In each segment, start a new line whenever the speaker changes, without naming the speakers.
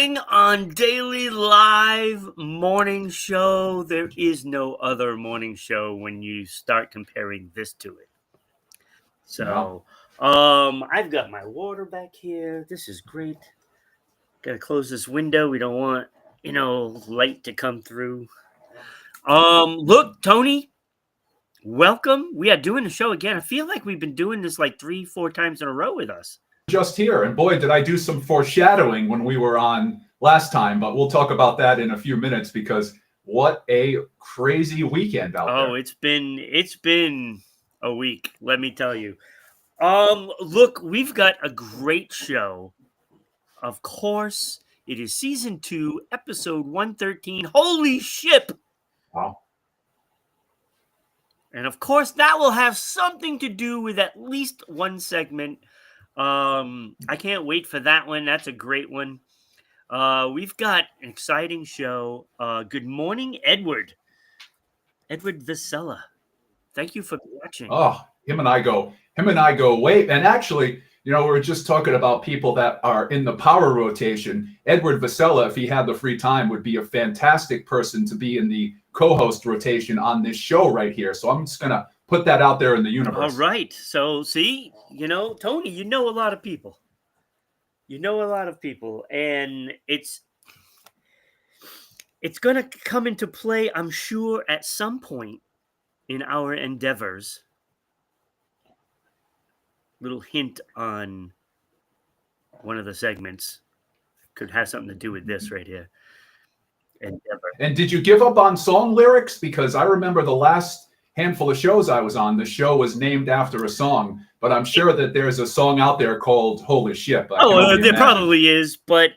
rolling on daily live morning show. There is no other morning show when you start comparing this to it.
No.
So, I've got my water back here. This is great. Gotta close this window. We don't want, light to come through. Look, Tony, welcome. We are doing the show again. I feel like we've been doing this like 3-4 times in a row with us.
Just here. And boy, did I do some foreshadowing when we were on last time, but we'll talk about that in a few minutes because what a crazy weekend out there.
Oh, it's been a week, let me tell you. Look, we've got a great show. Of course, it is season 2, episode 113. Holy ship!
Wow.
And of course, that will have something to do with at least one segment. I can't wait for that one. That's a great one. We've got an exciting show. Good morning, Edward. Edward Visella. Thank you for watching.
Oh, him and I go way. And actually, we were just talking about people that are in the power rotation. Edward Visella, if he had the free time, would be a fantastic person to be in the co-host rotation on this show right here. So I'm just going to put that out there in the universe.
All right. So, see, Tony, you know a lot of people. And it's going to come into play, I'm sure, at some point in our endeavors. Little hint on one of the segments could have something to do with this right here. Endeavor.
And did you give up on song lyrics? Because I remember the last handful of shows I was on, the show was named after a song, but I'm sure that there's a song out there called Holy Ship.
There probably is, but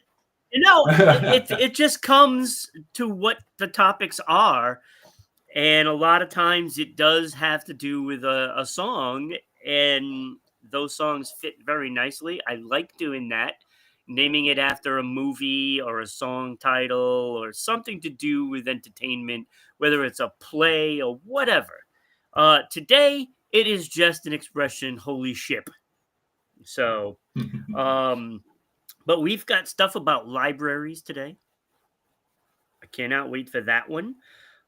it just comes to what the topics are, and a lot of times it does have to do with a song, and those songs fit very nicely. I like doing that, naming it after a movie or a song title or something to do with entertainment, whether it's a play or whatever. Today, it is just an expression, holy ship. So, but we've got stuff about libraries today. I cannot wait for that one.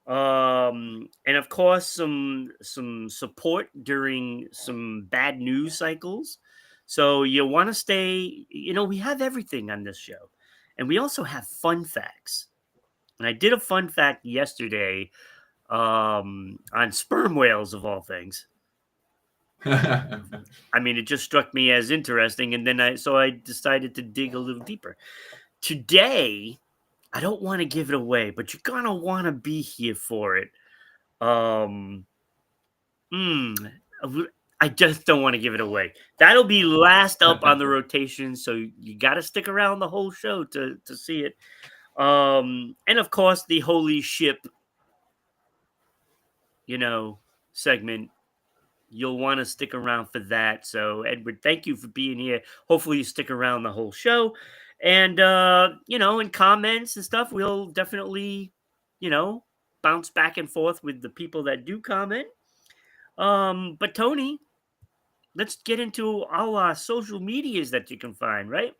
And of course, some support during some bad news cycles. So you want to stay, we have everything on this show. And we also have fun facts. And I did a fun fact yesterday on sperm whales, of all things. I mean, it just struck me as interesting. And then I decided to dig a little deeper. Today, I don't want to give it away, but you're going to want to be here for it. I just don't want to give it away. That'll be last up on the rotation, so you got to stick around the whole show to see it. And of course, the holy ship, segment. You'll want to stick around for that. So, Edward, thank you for being here. Hopefully, you stick around the whole show. And, in comments and stuff, we'll definitely, bounce back and forth with the people that do comment. But, Tony, let's get into all our social medias that you can find, right?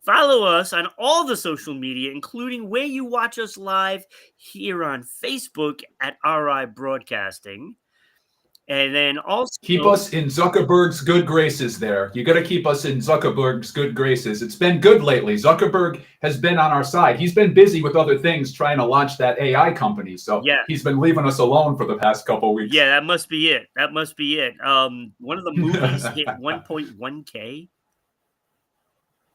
Follow us on all the social media, including where you watch us live here on Facebook at RI Broadcasting. And then also
keep us in Zuckerberg's good graces there. You got to keep us in Zuckerberg's good graces. It's been good lately. Zuckerberg has been on our side. He's been busy with other things trying to launch that AI company. So he's been leaving us alone for the past couple of weeks.
Yeah, that must be it. One of the movies hit 1.1K.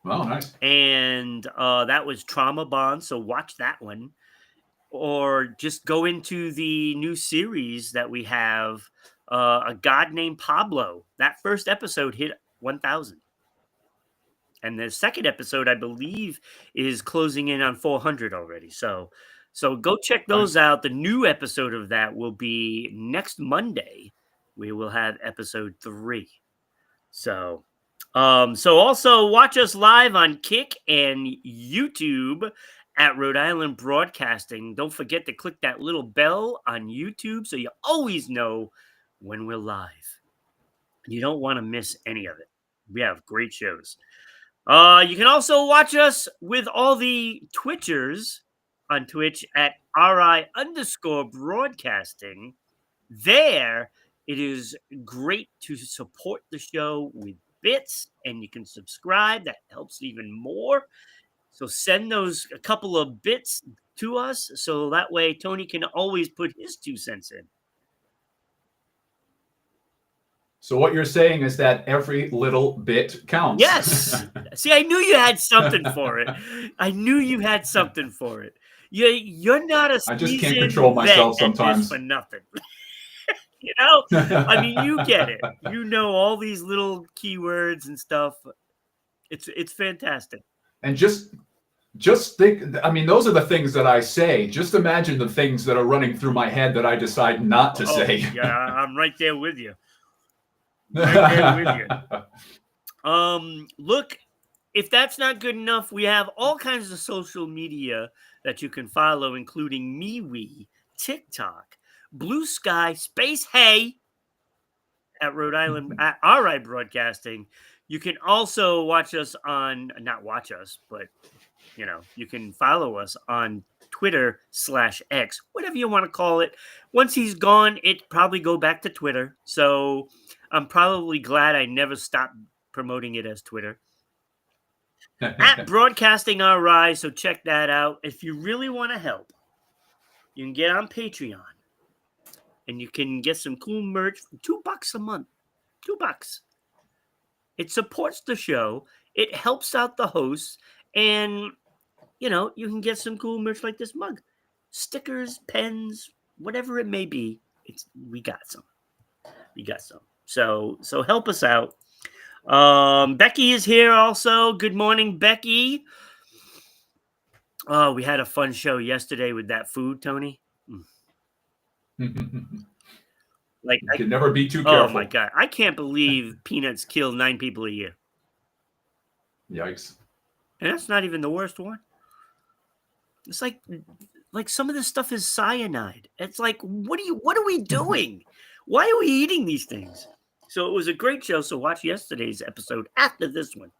Oh, nice.
And that was Trauma Bond. So watch that one. Or just go into the new series that we have, A God Named Pablo. That first episode hit 1,000. And the second episode, I believe, is closing in on 400 already. So go check those out. The new episode of that will be next Monday. We will have episode 3. So also watch us live on Kick and YouTube at Rhode Island Broadcasting. Don't forget to click that little bell on YouTube so you always know when we're live. You don't want to miss any of it. We have great shows. You can also watch us with all the Twitchers on Twitch at RI_broadcasting. There, it is great to support the show with bits, and you can subscribe. That helps even more. So send those a couple of bits to us, so that way Tony can always put his 2 cents in.
So what you're saying is that every little bit counts.
Yes. See, I knew you had something for it. I knew you had something for it. You're not a
I just can't
seasoned
control
vet
myself
at this
sometimes.
for nothing. You know? I mean, you get it. You know all these little keywords and stuff. It's fantastic.
And just think, I mean, those are the things that I say. Just imagine the things that are running through my head that I decide not to say.
Yeah, I'm right there with you. Right there with you. Look, if that's not good enough, we have all kinds of social media that you can follow, including MeWe, TikTok, Blue Sky, Space Hey at Rhode Island at RI Broadcasting. You can also watch us on, not watch us, but you can follow us on Twitter/X, whatever you want to call it. Once he's gone, it probably go back to Twitter. So I'm probably glad I never stopped promoting it as Twitter. At Broadcasting RI, so check that out. If you really want to help, you can get on Patreon and you can get some cool merch for $2 a month. $2. It supports the show, it helps out the hosts, and you can get some cool merch like this mug, stickers, pens, whatever it may be. We got some. So help us out. Becky is here also. Good morning, Becky. Oh, we had a fun show yesterday with that food, Tony. Like,
you can never be too careful.
Oh my God, I can't believe peanuts kill 9 people a year.
Yikes!
And that's not even the worst one. It's like some of this stuff is cyanide. It's like, what are we doing? Why are we eating these things? So it was a great show. So watch yesterday's episode after this one.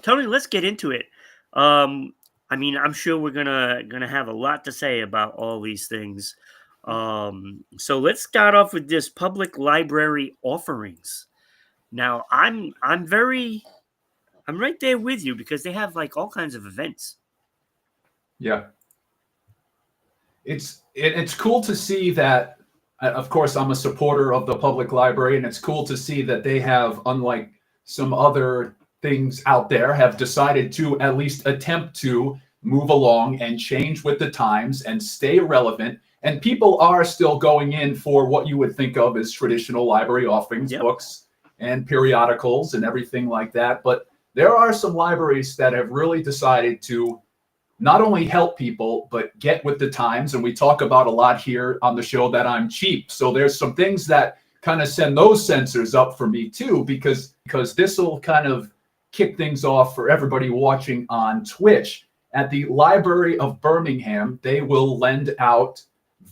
Tony, let's get into it. I mean, I'm sure we're gonna have a lot to say about all these things. So let's start off with this public library offerings. Now, I'm right there with you because they have like all kinds of events.
Yeah. It's cool to see that. Of course, I'm a supporter of the public library, and it's cool to see that they have, unlike some other things out there, have decided to at least attempt to move along and change with the times and stay relevant. And people are still going in for what you would think of as traditional library offerings, books and periodicals and everything like that. But there are some libraries that have really decided to not only help people, but get with the times. And we talk about a lot here on the show that I'm cheap. So there's some things that kind of send those sensors up for me too, because this will kind of kick things off for everybody watching on Twitch. At the Library of Birmingham, they will lend out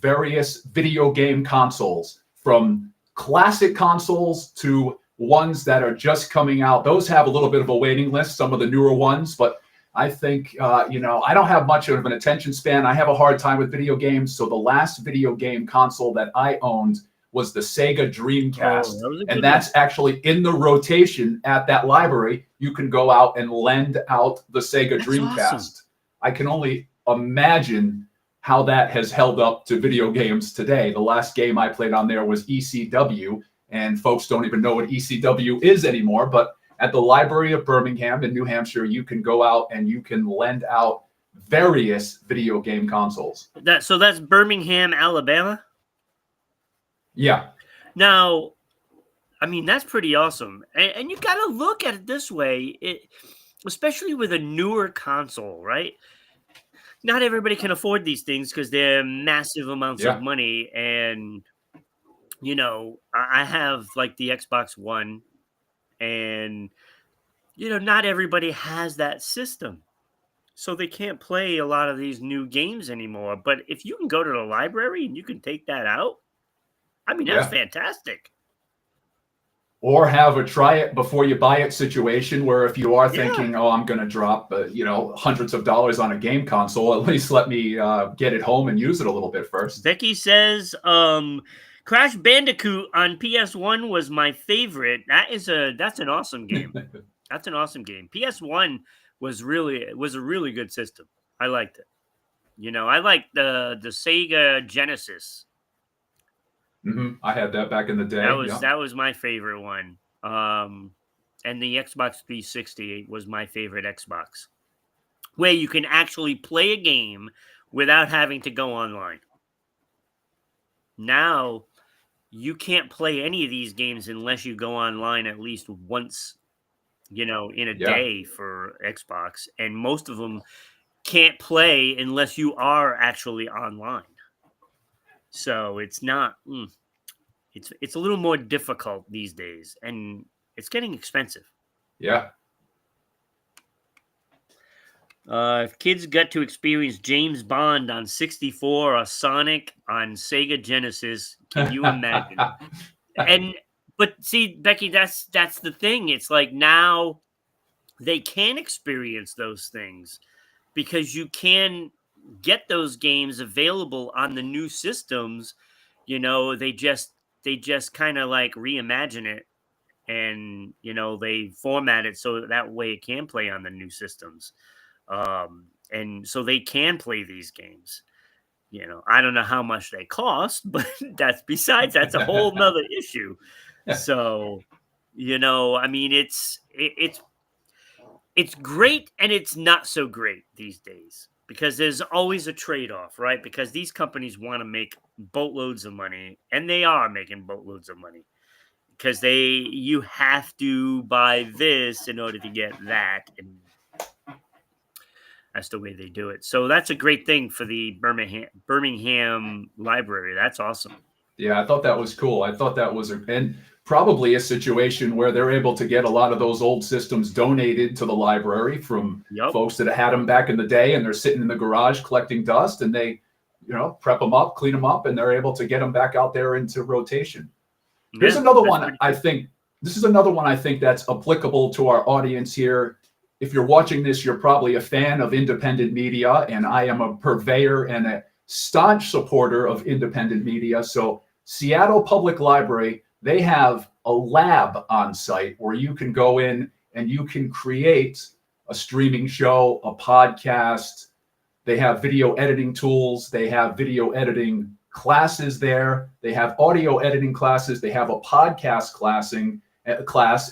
various video game consoles, from classic consoles to ones that are just coming out. Those have a little bit of a waiting list, some of the newer ones, but I think, I don't have much of an attention span. I have a hard time with video games. So the last video game console that I owned was the Sega Dreamcast. And that's actually in the rotation at that library. You can go out and lend out the Sega Dreamcast. Awesome. I can only imagine how that has held up to video games today. The last game I played on there was ECW, and folks don't even know what ECW is anymore. But at the Library of Birmingham in New Hampshire, you can go out and you can lend out various video game consoles.
So that's Birmingham, Alabama?
Yeah.
Now, I mean, that's pretty awesome. And you got to look at it this way, especially with a newer console, right? Not everybody can afford these things because they're massive amounts of money. And, I have like the Xbox One, and, not everybody has that system. So they can't play a lot of these new games anymore. But if you can go to the library and you can take that out, I mean, that's fantastic.
or have a try it before you buy it situation where if you are
Yeah.
thinking, oh, I'm going to drop, hundreds of dollars on a game console, at least let me get it home and use it a little bit first.
Becky says, Crash Bandicoot on PS1 was my favorite. That's an awesome game. That's an awesome game. PS1 was a really good system. I liked it. I liked the Sega Genesis.
I had that back in the day.
That was my favorite one. And the Xbox 360 was my favorite Xbox, where you can actually play a game without having to go online. Now, you can't play any of these games unless you go online at least once, in a day for Xbox, and most of them can't play unless you are actually online. So it's not. It's a little more difficult these days, and it's getting expensive.
Yeah.
If kids got to experience James Bond on 64 or Sonic on Sega Genesis, can you imagine? But see, Becky, that's the thing. It's like now they can experience those things because you can get those games available on the new systems. They just kind of like reimagine it, and they format it so that way it can play on the new systems. And so they can play these games. I don't know how much they cost, but that's a whole nother issue. So, I mean, it's great and it's not so great these days because there's always a trade-off, right? Because these companies want to make boatloads of money, and they are making boatloads of money because you have to buy this in order to get that, and that's the way they do it. So that's a great thing for the Birmingham library. That's awesome.
Yeah, I thought that was cool. I thought that was and probably a situation where they're able to get a lot of those old systems donated to the library from folks that had them back in the day, and they're sitting in the garage collecting dust, and they, prep them up, clean them up, and they're able to get them back out there into rotation. Here's another one. I think this is another one I think that's applicable to our audience here. If you're watching this, you're probably a fan of independent media, and I am a purveyor and a staunch supporter of independent media. So Seattle Public Library, they have a lab on site where you can go in and you can create a streaming show, a podcast. They have video editing tools. They have video editing classes there. They have audio editing classes. They have a podcast class,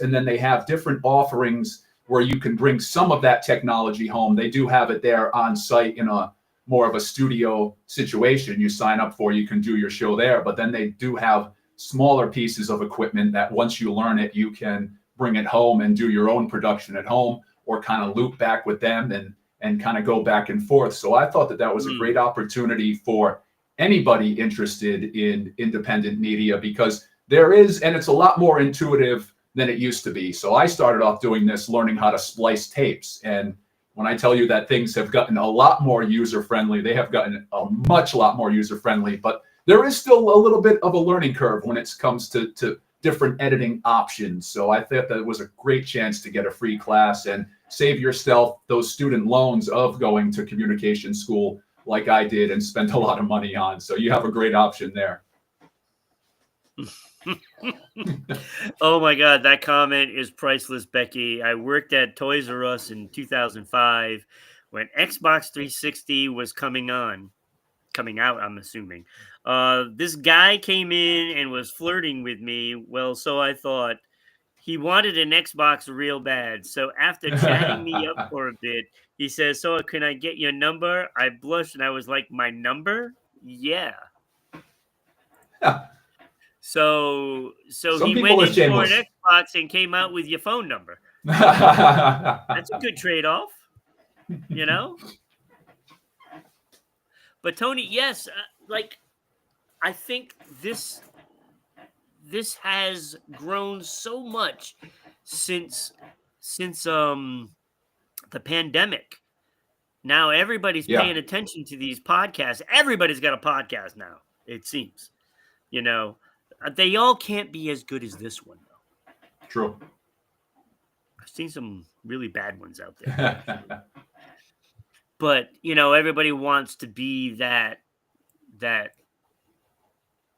and then they have different offerings where you can bring some of that technology home. They do have it there on site in a more of a studio situation. You sign up for, you can do your show there, but then they do have smaller pieces of equipment that once you learn it, you can bring it home and do your own production at home, or kind of loop back with them and kind of go back and forth. So I thought that was a great opportunity for anybody interested in independent media, because and it's a lot more intuitive than it used to be. So I started off doing this, learning how to splice tapes. And when I tell you that things have gotten a lot more user-friendly, they have gotten a lot more user-friendly, but there is still a little bit of a learning curve when it comes to different editing options. So I thought that it was a great chance to get a free class and save yourself those student loans of going to communication school like I did and spent a lot of money on. So you have a great option there.
Oh my God, that comment is priceless, Becky. I worked at Toys R Us in 2005 when Xbox 360 was coming out, I'm assuming. This guy came in and was flirting with me. Well, so I thought. He wanted an Xbox real bad. So after chatting me up for a bit, he says, "So can I get your number?" I blushed and I was like, "My number? Yeah." So he went in for an Xbox and came out with your phone number. That's a good trade-off, But Tony, yes, I think this has grown so much since the pandemic. Now everybody's paying attention to these podcasts. Everybody's got a podcast now, it seems. They all can't be as good as this one, though.
True.
I've seen some really bad ones out there. But, everybody wants to be that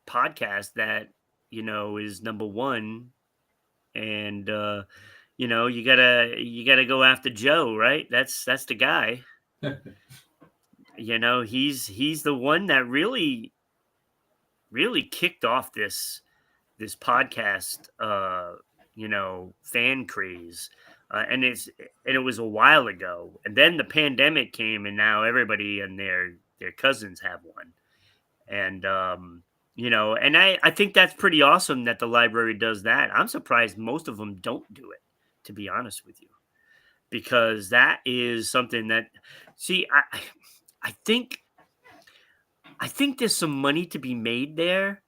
podcast that, is number one. And you gotta go after Joe, right? That's the guy. He's the one that really kicked off this podcast fan craze. And it was a while ago. And then the pandemic came, and now everybody and their cousins have one. And and I think that's pretty awesome that the library does that. I'm surprised most of them don't do it, to be honest with you, because that is something that, see, I think there's some money to be made there,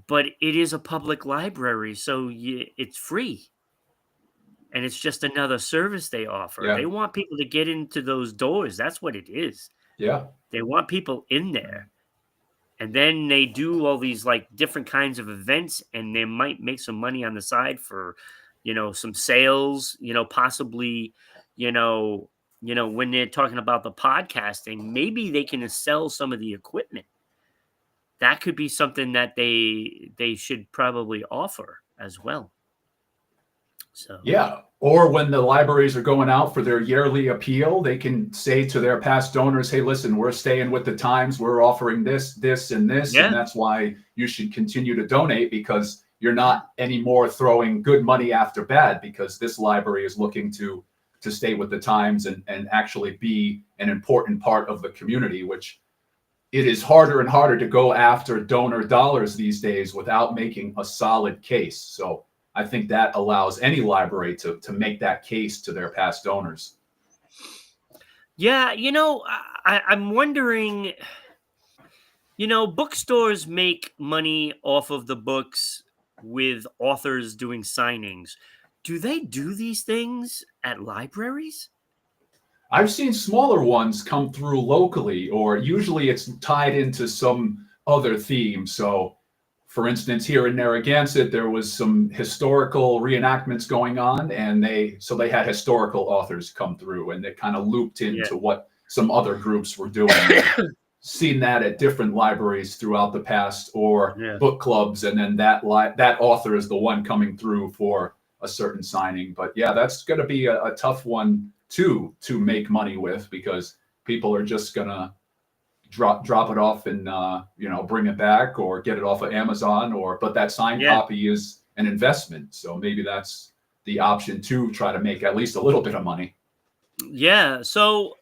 but it is a public library, so it's free. And it's just another service they offer.
Yeah.
They want people to get into those doors. That's what it is.
Yeah.
They want people in there. And then they do all these like different kinds of events, and they might make some money on the side for, some sales, possibly, when they're talking about the podcasting, maybe they can sell some of the equipment. That could be something that they should probably offer as well. So
yeah, or when the libraries are going out for their yearly appeal, they can say to their past donors, hey, listen, we're staying with the times, we're offering this, this, and this,
Yeah.
and that's why you should continue to donate, because you're not anymore throwing good money after bad, because this library is looking to stay with the times and actually be an important part of the community, which it is harder and harder to go after donor dollars these days without making a solid case. So I think that allows any library to make that case to their past donors.
Yeah, I'm wondering, bookstores make money off of the books with authors doing signings. Do they do these things at libraries?
I've seen smaller ones come through locally, or usually it's tied into some other theme. So for instance, here in Narragansett, there was some historical reenactments going on, and they had historical authors come through, and they kind of looped into what some other groups were doing. Seen that at different libraries throughout the past, or book clubs, and then that author is the one coming through for a certain signing. But yeah, that's going to be a tough one to make money with, because people are just going to drop it off and bring it back, or get it off of Amazon, but that signed copy is an investment, so maybe that's the option to try to make at least a little bit of money.
Yeah, so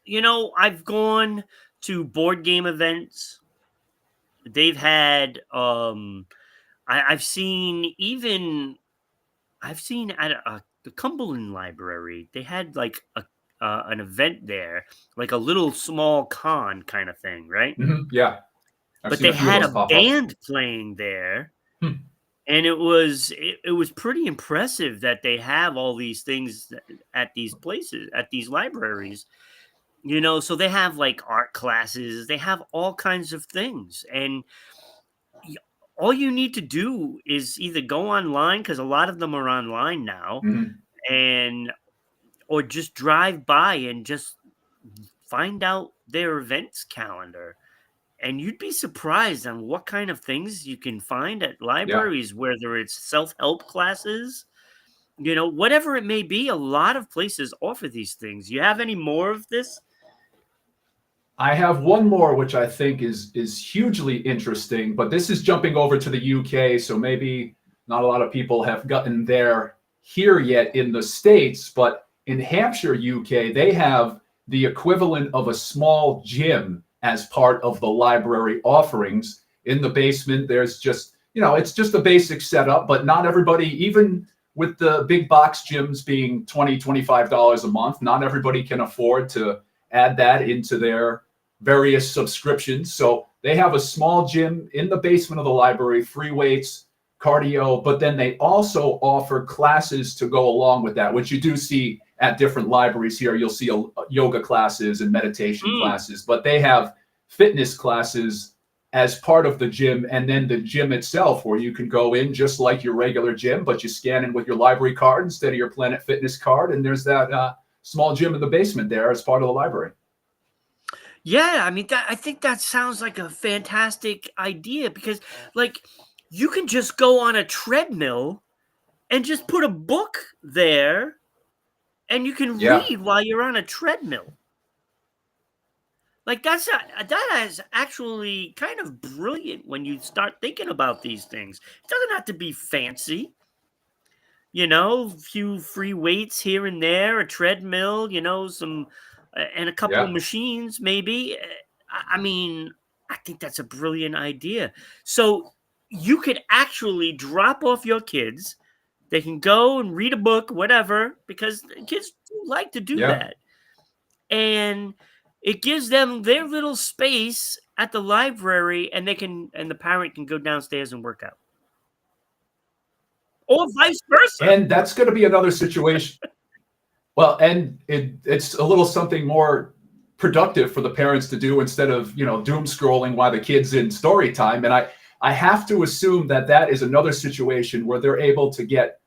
I've gone to board game events. They've had I've seen at the Cumberland Library, they had like an event there, like a little small con kind of thing, right?
Mm-hmm. Yeah.
But they had a band playing there. And it was pretty impressive that they have all these things at these places, at these libraries. So they have like art classes, they have all kinds of things. And all you need to do is either go online, because a lot of them are online now, or just drive by and just find out their events calendar. And you'd be surprised on what kind of things you can find at libraries, whether it's self-help classes, whatever it may be. A lot of places offer these things. You have any more of this?
I have one more, which I think is hugely interesting, but this is jumping over to the UK, so maybe not a lot of people have gotten there here yet in the States, but in Hampshire, UK, they have the equivalent of a small gym as part of the library offerings. In the basement, there's just, it's just a basic setup, but not everybody, even with the big box gyms being $20, $25 a month, not everybody can afford to add that into their various subscriptions. So they have a small gym in the basement of the library, free weights, cardio, but then they also offer classes to go along with that, which you do see at different libraries here. You'll see yoga classes and meditation classes, but they have fitness classes as part of the gym, and then the gym itself, where you can go in just like your regular gym, but you scan in with your library card instead of your Planet Fitness card, and there's that small gym in the basement there as part of the library.
Yeah, I mean, I think that sounds like a fantastic idea because, like, you can just go on a treadmill and just put a book there, and you can
Yeah,
read while you're on a treadmill. Like that is actually kind of brilliant when you start thinking about these things. It doesn't have to be fancy, a few free weights here and there, a treadmill, some and a couple of
yeah,
machines maybe. I mean, I think that's a brilliant idea. So you could actually drop off your kids. They can go and read a book, whatever, because kids do like to do
yeah.
that. And it gives them their little space at the library, and the parent can go downstairs and work out, or vice versa.
And that's going to be another situation. Well, and it's a little something more productive for the parents to do instead of doom scrolling while the kid's in story time. And I have to assume that that is another situation where they're able to get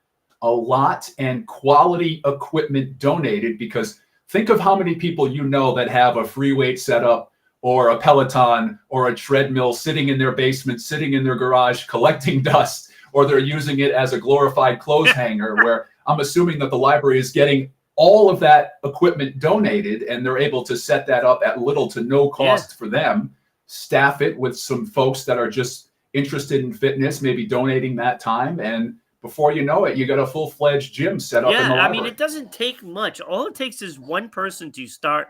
a lot and quality equipment donated, because think of how many people that have a free weight setup or a Peloton or a treadmill sitting in their basement, sitting in their garage, collecting dust, or they're using it as a glorified clothes hanger, where I'm assuming that the library is getting all of that equipment donated, and they're able to set that up at little to no cost for them, staff it with some folks that are just interested in fitness, maybe donating that time, and before you know it, you got a full-fledged gym set up in the
Yeah, I mean,
library.
it doesn't take much. All it takes is one person to start,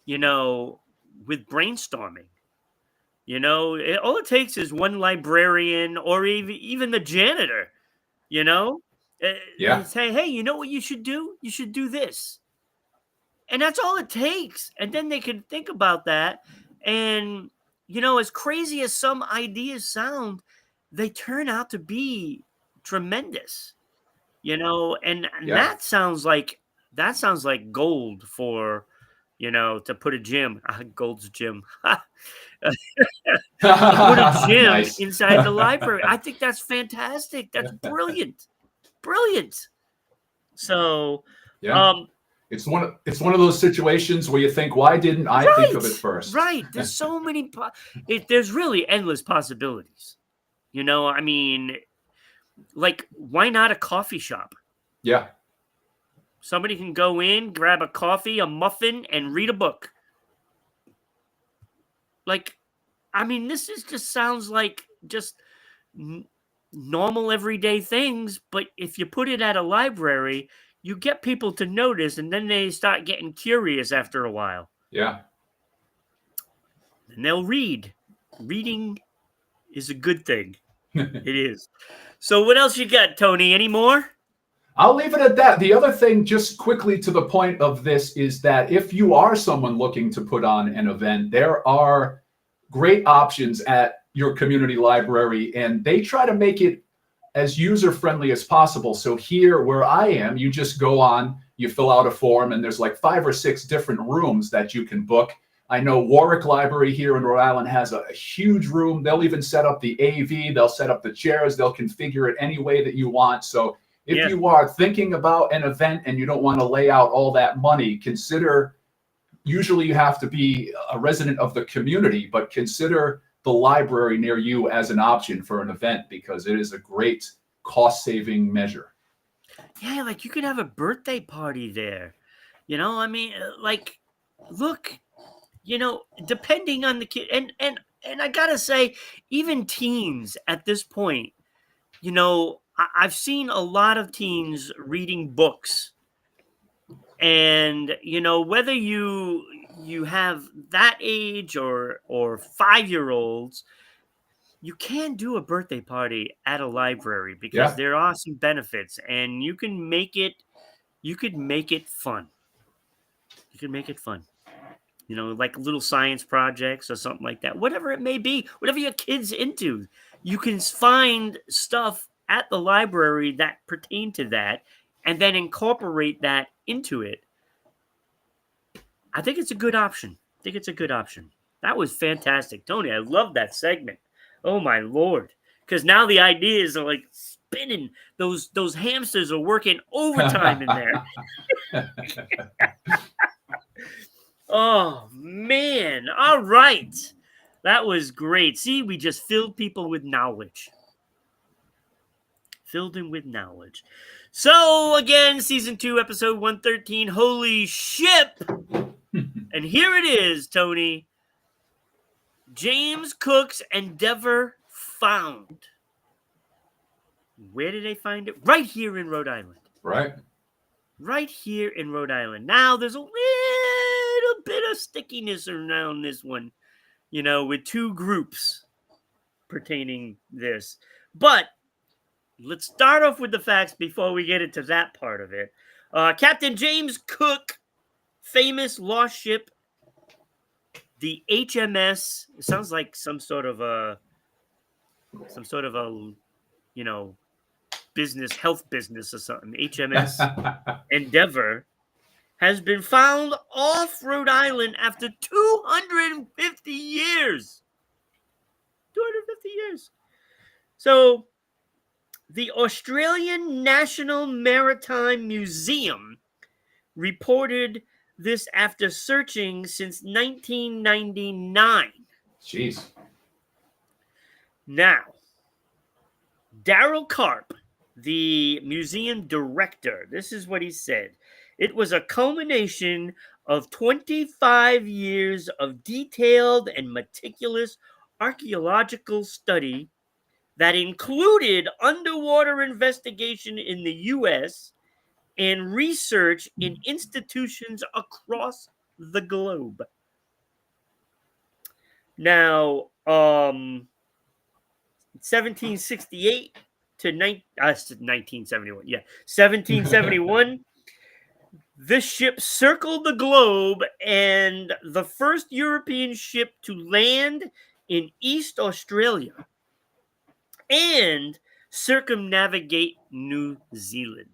with brainstorming. All it takes is one librarian or even the janitor, you know,
Yeah,
say, hey, you know what you should do? You should do this. And that's all it takes. And then they can think about that. And, as crazy as some ideas sound, they turn out to be tremendous, and
yeah.
that sounds like gold for, to put a gym, Gold's Gym. To put a gym
Nice.
inside the library. I think that's fantastic. That's brilliant. Brilliant. So,
Yeah.
um,
It's one of those situations where you think, why didn't I think of it
right,
first?
right. There's so many. There's really endless possibilities. I mean, like, why not a coffee shop?
Yeah,
Somebody can go in, grab a coffee, a muffin, and read a book. Like, I mean, this is just sounds like just n- normal everyday things, but if you put it at a library, you get people to notice, and then they start getting curious after a while,
yeah.
and they'll read. Reading is a good thing. It is. So, what else you got, Tony? Any more?
I'll leave it at that. The other thing, just quickly to the point of this, is that if you are someone looking to put on an event, there are great options at your community library, and they try to make it as user friendly as possible. So here where I am, you just go on, you fill out a form, and there's like 5 or 6 different rooms that you can book. I know Warwick Library here in Rhode Island has a huge room. They'll even set up the AV, they'll set up the chairs, they'll configure it any way that you want. So if
Yeah.
you are thinking about an event and you don't want to lay out all that money, consider, usually you have to be a resident of the community, but consider the library near you as an option for an event, because it is a great cost saving measure.
Yeah, like you could have a birthday party there. I mean, like, look, depending on the kid, and I gotta say, even teens at this point, I've seen a lot of teens reading books, and whether you have that age or 5-year-olds, you can do a birthday party at a library because
Yeah.
there are some benefits, and you could make it fun. You can make it fun. Like little science projects or something like that. Whatever it may be, whatever your kid's into, you can find stuff at the library that pertain to that and then incorporate that into it. I think it's a good option. I think it's a good option. That was fantastic, Tony. I love that segment. Oh my lord! Because now the ideas are like spinning. Those hamsters are working overtime in there. Oh man! All right, that was great. See, we just filled people with knowledge. Filled him with knowledge. So again, season 2, episode 113. Holy ship! And here it is, Tony. James Cook's Endeavour found. Where did they find it? Right here in Rhode Island.
Right.
Right here in Rhode Island. Now, there's a little bit of stickiness around this one, with two groups pertaining this. But let's start off with the facts before we get into that part of it. Captain James Cook, famous lost ship, the HMS. It sounds like some sort of a health business or something. HMS Endeavour has been found off Rhode Island after 250 years. 250 years. So, the Australian National Maritime Museum reported this after searching since 1999.
Jeez.
Now, Daryl Karp, the museum director, this is what he said. It was a culmination of 25 years of detailed and meticulous archaeological study that included underwater investigation in the U.S. and research in institutions across the globe. Now, 1768 to 1971. Yeah, 1771. This ship circled the globe and the first European ship to land in East Australia and circumnavigate New Zealand.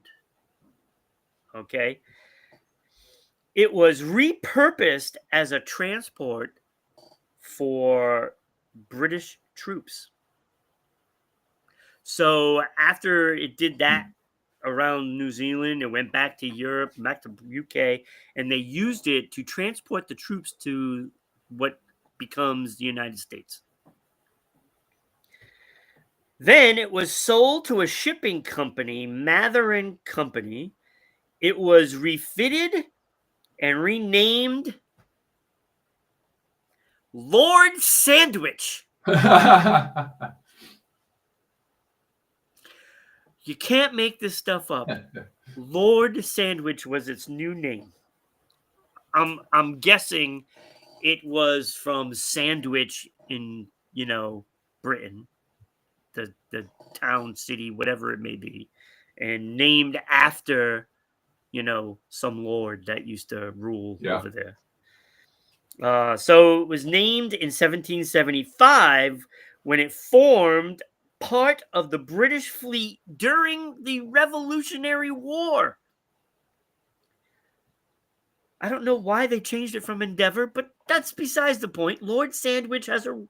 Okay. It was repurposed as a transport for British troops. So after it did that around New Zealand, it went back to Europe, back to UK, and they used it to transport the troops to what becomes the United States. Then it was sold to a shipping company, Mather and Company. It was refitted and renamed Lord Sandwich. You can't make this stuff up. Lord Sandwich was its new name. I'm guessing it was from Sandwich in, Britain, the town, city, whatever it may be, and named after, some lord that used to rule over there. So it was named in 1775 when it formed part of the British fleet during the Revolutionary War. I don't know why they changed it from Endeavour, but that's besides the point. Lord Sandwich has an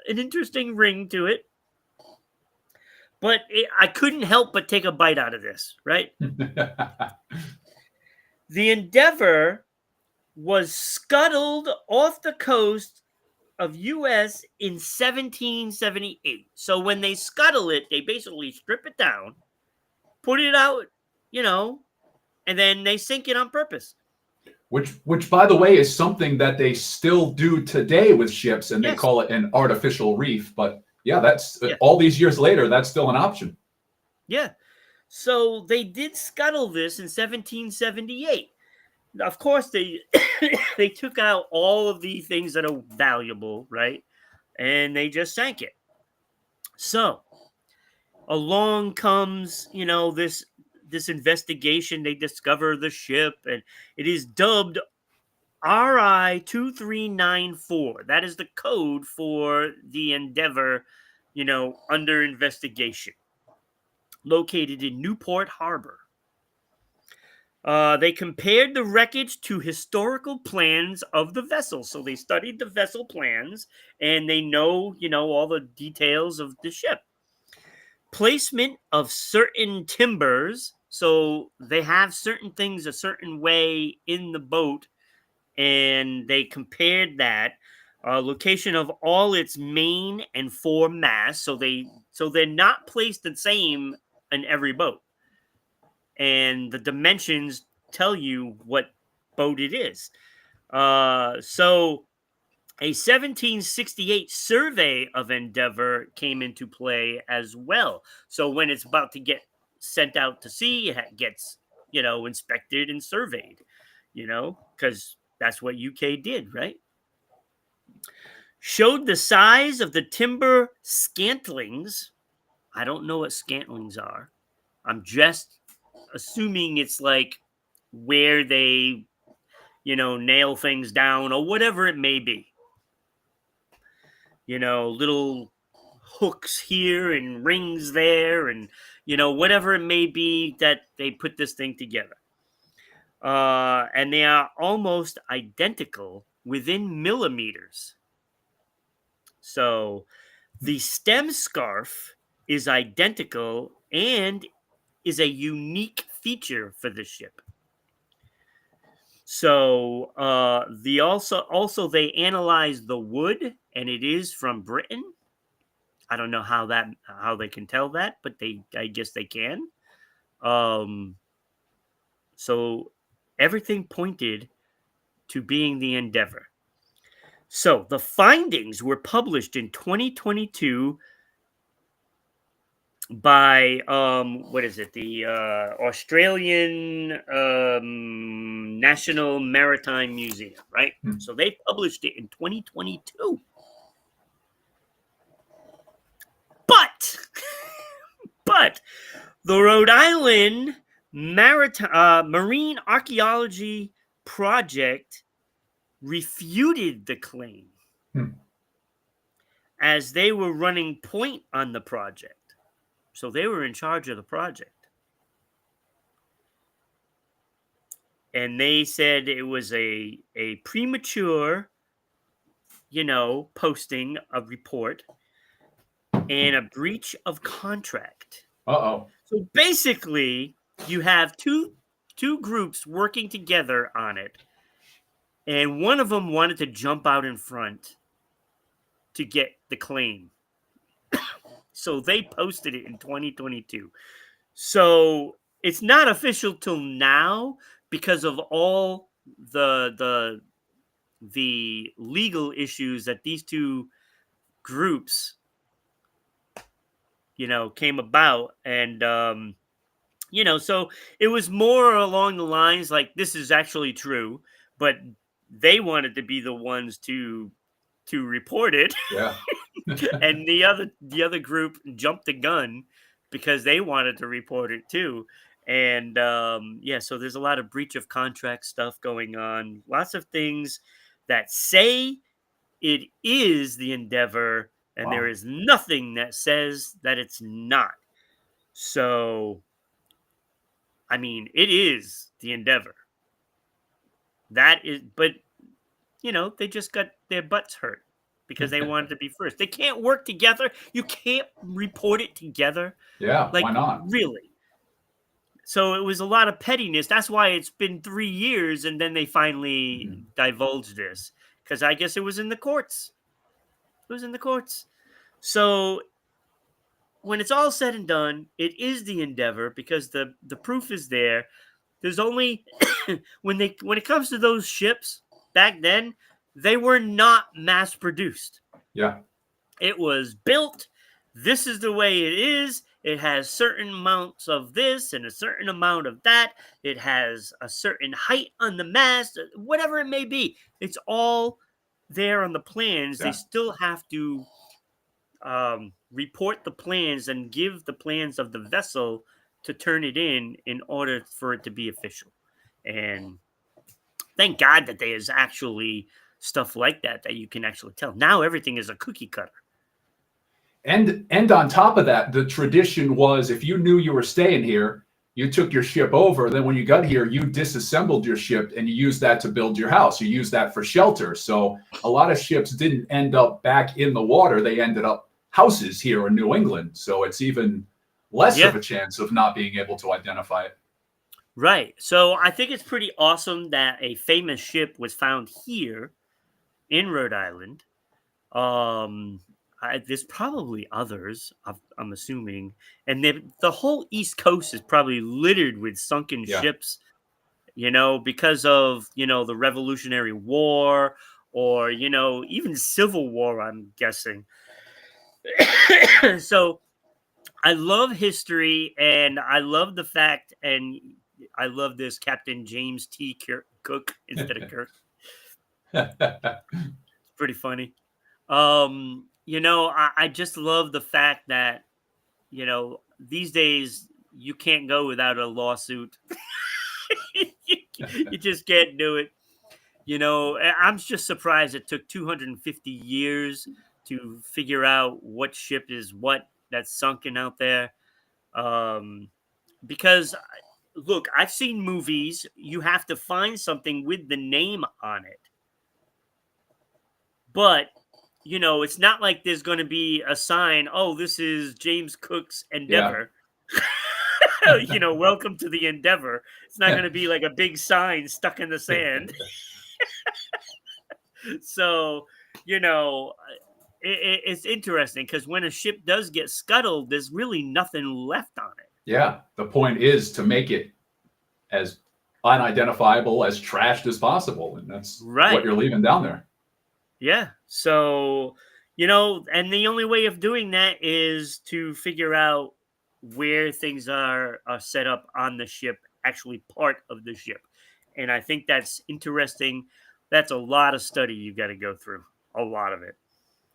interesting ring to it. But I couldn't help but take a bite out of this, right? The Endeavour was scuttled off the coast of U.S. in 1778. So when they scuttle it, they basically strip it down, put it out, and then they sink it on purpose.
Which, by the way, is something that they still do today with ships, and they call it an artificial reef. But yeah, that's all these years later, that's still an option.
Yeah. So they did scuttle this in 1778. Of course, they they took out all of the things that are valuable, right? And they just sank it. So along comes, this investigation. They discover the ship, and it is dubbed RI 2394. That is the code for the Endeavour, under investigation. Located in Newport Harbor. They compared the wreckage to historical plans of the vessel. So they studied the vessel plans and they know, all the details of the ship. Placement of certain timbers. So they have certain things a certain way in the boat, and they compared that. Location of all its main and fore masts. So they're not placed the same in every boat, and the dimensions tell you what boat it is. So a 1768 survey of Endeavour came into play as well. So when it's about to get sent out to sea, it gets, inspected and surveyed, because that's what UK did, right? Showed the size of the timber scantlings. I don't know what scantlings are. I'm just assuming it's like where they, nail things down or whatever it may be. Little hooks here and rings there and, whatever it may be that they put this thing together. And they are almost identical within millimeters. So the stem scarf is identical and is a unique feature for the ship. So the also they analyzed the wood, and it is from Britain. I don't know how they can tell that, but I guess they can. So everything pointed to being the Endeavour. So the findings were published in 2022 by what is it, the Australian National Maritime Museum, right? So they published it in 2022, but the Rhode Island Marine Archaeology Project refuted the claim as they were running point on the project. So they were in charge of the project. And they said it was a premature, posting of report and a breach of contract.
Uh-oh.
So basically, you have two groups working together on it. And one of them wanted to jump out in front to get the claim. So they posted it in 2022. So it's not official till now because of all the legal issues that these two groups, came about. And, so it was more along the lines like, this is actually true, but they wanted to be the ones to report it.
Yeah.
And the other group jumped the gun because they wanted to report it too. And so there's a lot of breach of contract stuff going on. Lots of things that say it is the Endeavour, and there is nothing that says that it's not. So, I mean, it is the Endeavour. That is, but they just got their butts hurt because they wanted to be first. They can't work together. You can't report it together.
Yeah, why not?
Really. So it was a lot of pettiness. That's why it's been 3 years, and then they finally divulged this, because I guess it was in the courts. So when it's all said and done, it is the Endeavour because the proof is there. There's only when it comes to those ships back then, they were not mass produced.
Yeah.
It was built. This is the way it is. It has certain amounts of this and a certain amount of that. It has a certain height on the mast, whatever it may be. It's all there on the plans.
Yeah.
They still have to report the plans and give the plans of the vessel to turn it in order for it to be official. And thank God that there is actually stuff like that you can actually tell. Now everything is a cookie cutter.
And on top of that, the tradition was if you knew you were staying here, you took your ship over. Then when you got here, you disassembled your ship and you used that to build your house. You used that for shelter. So a lot of ships didn't end up back in the water. They ended up houses here in New England. So it's even less of a chance of not being able to identify it.
Right. So I think it's pretty awesome that a famous ship was found here in Rhode Island. There's probably others, I'm assuming, and the whole East Coast is probably littered with sunken
Yeah.
ships. Because of the Revolutionary War, or even Civil War, I'm guessing. So I love history, and I love the fact, and I love this Captain James T. Cook instead of Kirk. It's pretty funny. I just love the fact that these days you can't go without a lawsuit. You just can't do it. I'm just surprised it took 250 years to figure out what ship is what that's sunken out there. Because look, I've seen movies. You have to find something with the name on it, but it's not like there's going to be a sign. Oh, this is James Cook's Endeavor. Welcome to the Endeavor. It's not going to be like a big sign stuck in the sand. So, it's interesting because when a ship does get scuttled, there's really nothing left on it.
Yeah. The point is to make it as unidentifiable, as trashed as possible. And that's what you're leaving down there.
Yeah. So, and the only way of doing that is to figure out where things are set up on the ship, actually part of the ship. And I think that's interesting. That's a lot of study you got to go through, a lot of it.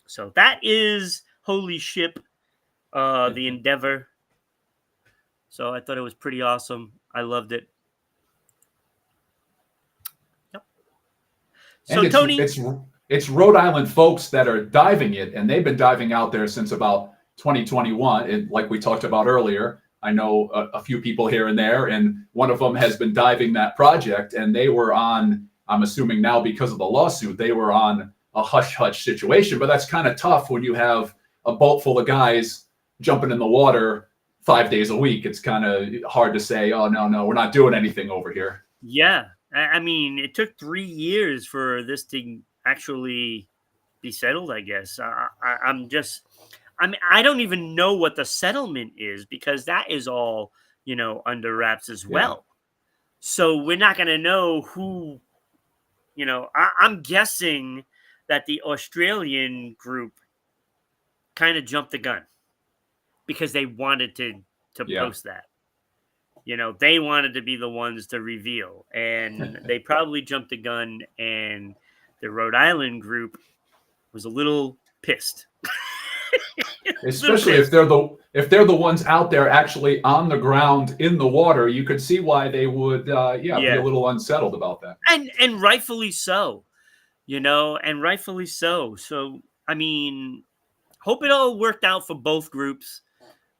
So that is Holy Ship, the Endeavor. So I thought it was pretty awesome. I loved it. Yep. So
and
Tony,
it's Rhode Island folks that are diving it, and they've been diving out there since about 2021. And like we talked about earlier, I know a few people here and there, and one of them has been diving that project, and they were on, I'm assuming now because of the lawsuit, they were on a hush-hush situation. But that's kind of tough when you have a boat full of guys jumping in the water 5 days a week. It's kind of hard to say, oh, no, we're not doing anything over here.
Yeah. I mean, it took 3 years for this to actually be settled, I guess. I don't even know what the settlement is because that is all, under wraps as well. So we're not going to know who, I'm guessing that the Australian group kind of jumped the gun because they wanted to post that. They wanted to be the ones to reveal, and they probably jumped the gun, and the Rhode Island group was a little pissed.
Especially if they're the ones out there actually on the ground in the water, you could see why they would be a little unsettled about that.
And rightfully so, and rightfully so. So I mean, hope it all worked out for both groups.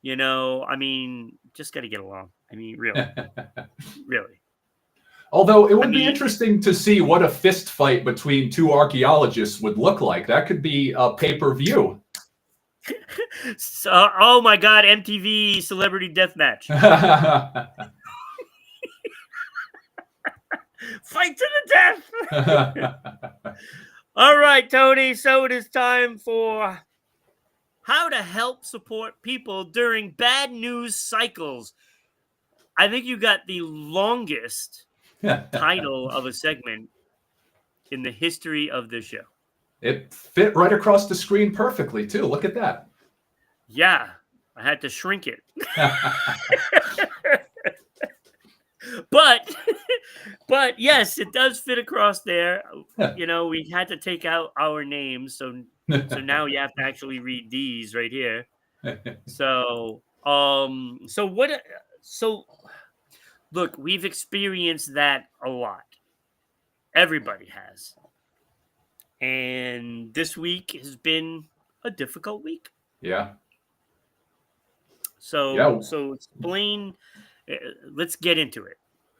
I mean, just got to get along. I mean, really.
Although it would be interesting to see what a fist fight between two archaeologists would look like. That could be a pay-per-view.
So, oh my God, MTV Celebrity Deathmatch. Fight to the death. All right, Tony. So it is time for how to help support people during bad news cycles. I think you got the longest title of a segment in the history of this show.
It fit right across the screen perfectly, too. Look at that.
Yeah, I had to shrink it. But yes, it does fit across there. We had to take out our names, so now you have to actually read these right here. So look, we've experienced that a lot. Everybody has. And this week has been a difficult week.
Yeah.
So explain Let's get into it.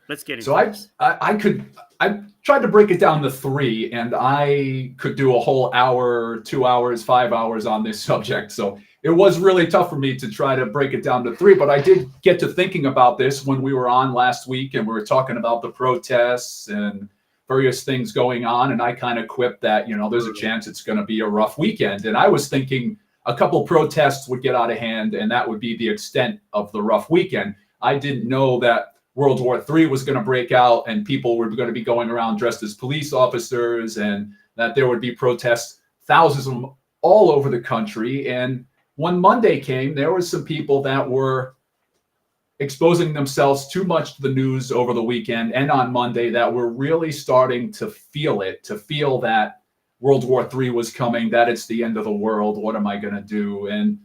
Let's get
So
into this.
I tried to break it down to three, and I could do a whole hour, 2 hours, 5 hours on this subject. So it was really tough for me to try to break it down to three. But I did get to thinking about this when we were on last week, and we were talking about the protests and various things going on. And I kind of quipped that, there's a chance it's going to be a rough weekend. And I was thinking a couple protests would get out of hand, and that would be the extent of the rough weekend. I didn't know that World War III was going to break out and people were going to be going around dressed as police officers, and that there would be protests, thousands of them all over the country. And when Monday came, there was some people that were exposing themselves too much to the news over the weekend and on Monday that were really starting to feel it, to feel that World War III was coming, that it's the end of the world. What am I going to do? And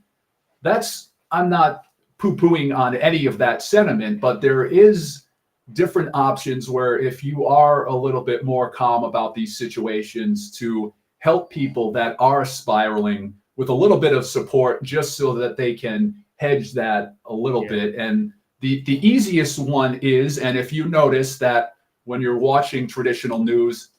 I'm not poo-pooing on any of that sentiment, but there is different options where if you are a little bit more calm about these situations, to help people that are spiraling with a little bit of support, just so that they can hedge that a little bit. And the easiest one is, and if you notice that when you're watching traditional news,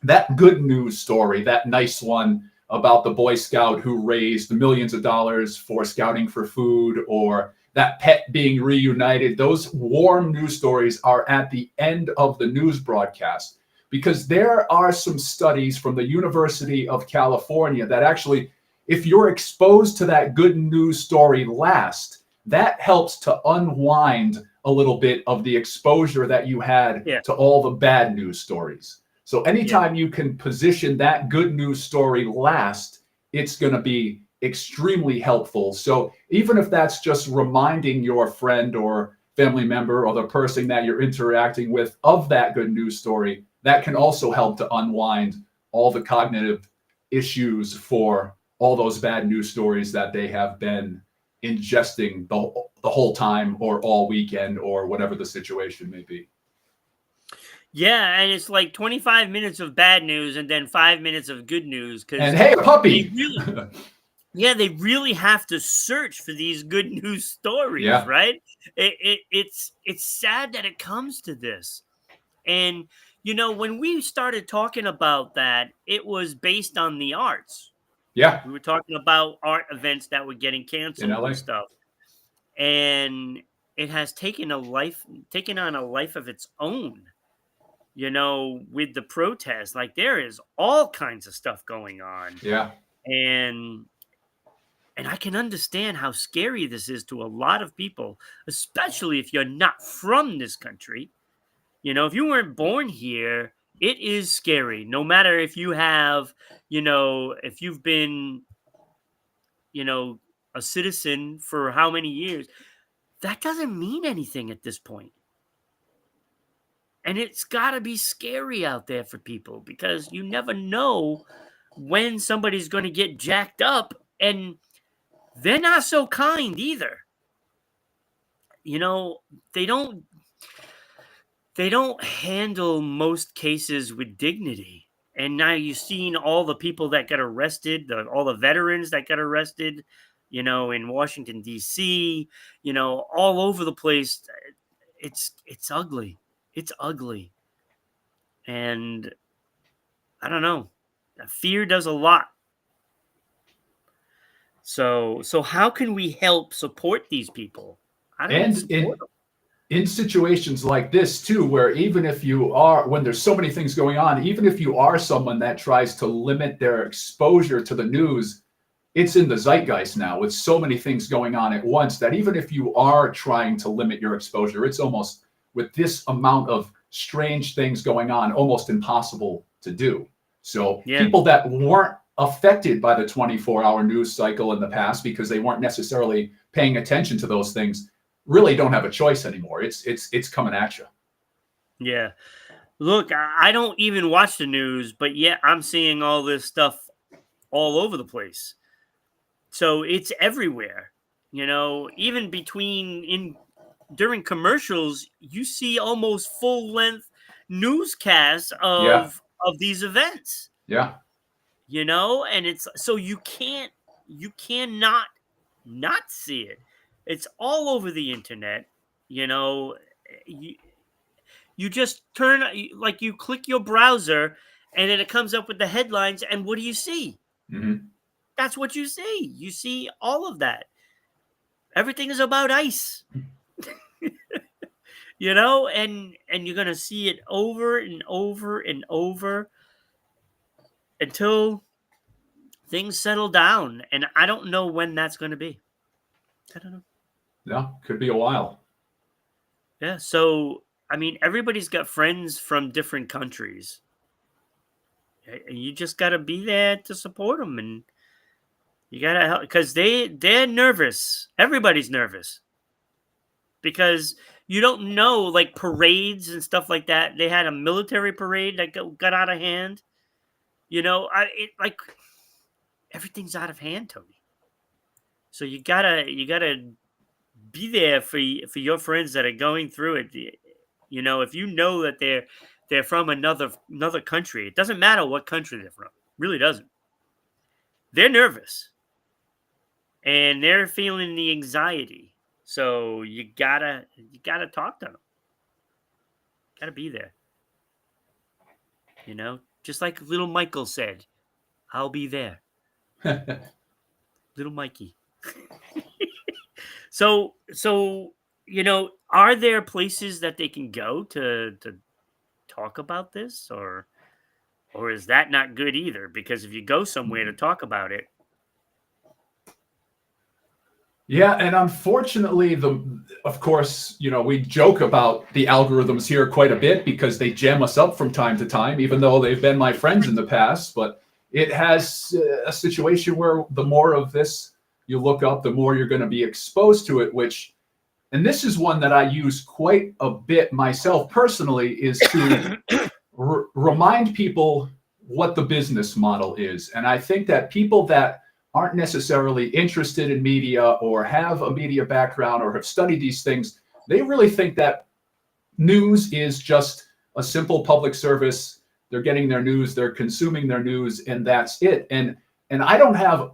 that good news story, that nice one about the Boy Scout who raised millions of dollars for scouting for food, or that pet being reunited, those warm news stories are at the end of the news broadcast, because there are some studies from the University of California that actually, if you're exposed to that good news story last, that helps to unwind a little bit of the exposure that you had to all the bad news stories. So anytime you can position that good news story last, it's going to be extremely helpful. So even if that's just reminding your friend or family member or the person that you're interacting with of that good news story, that can also help to unwind all the cognitive issues for all those bad news stories that they have been ingesting the whole time or all weekend or whatever the situation may be.
Yeah, and it's like 25 minutes of bad news and then 5 minutes of good news.
And hey, a puppy!
They really have to search for these good news stories, right? It's sad that it comes to this. And, when we started talking about that, it was based on the arts.
Yeah.
We were talking about art events that were getting canceled and stuff. And it has taken on a life of its own, with the protests. Like, there is all kinds of stuff going on.
Yeah.
And I can understand how scary this is to a lot of people, especially if you're not from this country. If you weren't born here, it is scary. No matter if you have, if you've been, a citizen for how many years, that doesn't mean anything at this point. And it's got to be scary out there for people, because you never know when somebody's going to get jacked up, and they're not so kind either. They don't handle most cases with dignity. And now you've seen all the people that got arrested, all the veterans that got arrested, in Washington, D.C., all over the place. It's ugly. It's ugly. And I don't know. Fear does a lot. So how can we help support these people?
In situations like this too, where even if you are, when there's so many things going on, even if you are someone that tries to limit their exposure to the news, it's in the zeitgeist now with so many things going on at once that even if you are trying to limit your exposure, it's almost, with this amount of strange things going on, almost impossible to do. So people that weren't affected by the 24-hour news cycle in the past because they weren't necessarily paying attention to those things really don't have a choice anymore. It's coming at you.
Yeah. Look, I don't even watch the news, but I'm seeing all this stuff all over the place. So it's everywhere. Even during commercials, you see almost full-length newscasts of these events.
Yeah.
And it's so you cannot not see it. It's all over the internet. you know, you, you just turn, like you click your browser and then it comes up with the headlines. And what do you see?
Mhm.
That's what you see. You see all of that. Everything is about ICE, and you're going to see it over and over and over until things settle down. And I don't know when that's going to be. I don't know.
Yeah, could be a while.
Yeah. So, I mean, everybody's got friends from different countries. And you just got to be there to support them. And you got to help because they're nervous. Everybody's nervous because you don't know, like parades and stuff like that. They had a military parade that got out of hand. Like everything's out of hand, Tony. So you gotta be there for your friends that are going through it. If you know that they're from another country, it doesn't matter what country they're from. Really doesn't. They're nervous and they're feeling the anxiety. So you gotta talk to them. Gotta be there. Just like little Michael said, "I'll be there." Little Mikey. So are there places that they can go to talk about this, or is that not good either? Because if you go somewhere to talk about it,
Yeah, and unfortunately, of course, we joke about the algorithms here quite a bit because they jam us up from time to time, even though they've been my friends in the past. But it has a situation where the more of this you look up, the more you're going to be exposed to it, and this is one that I use quite a bit myself personally, is to remind people what the business model is. And I think that people that aren't necessarily interested in media or have a media background or have studied these things, they really think that news is just a simple public service. They're getting their news, they're consuming their news, and that's it. And I don't have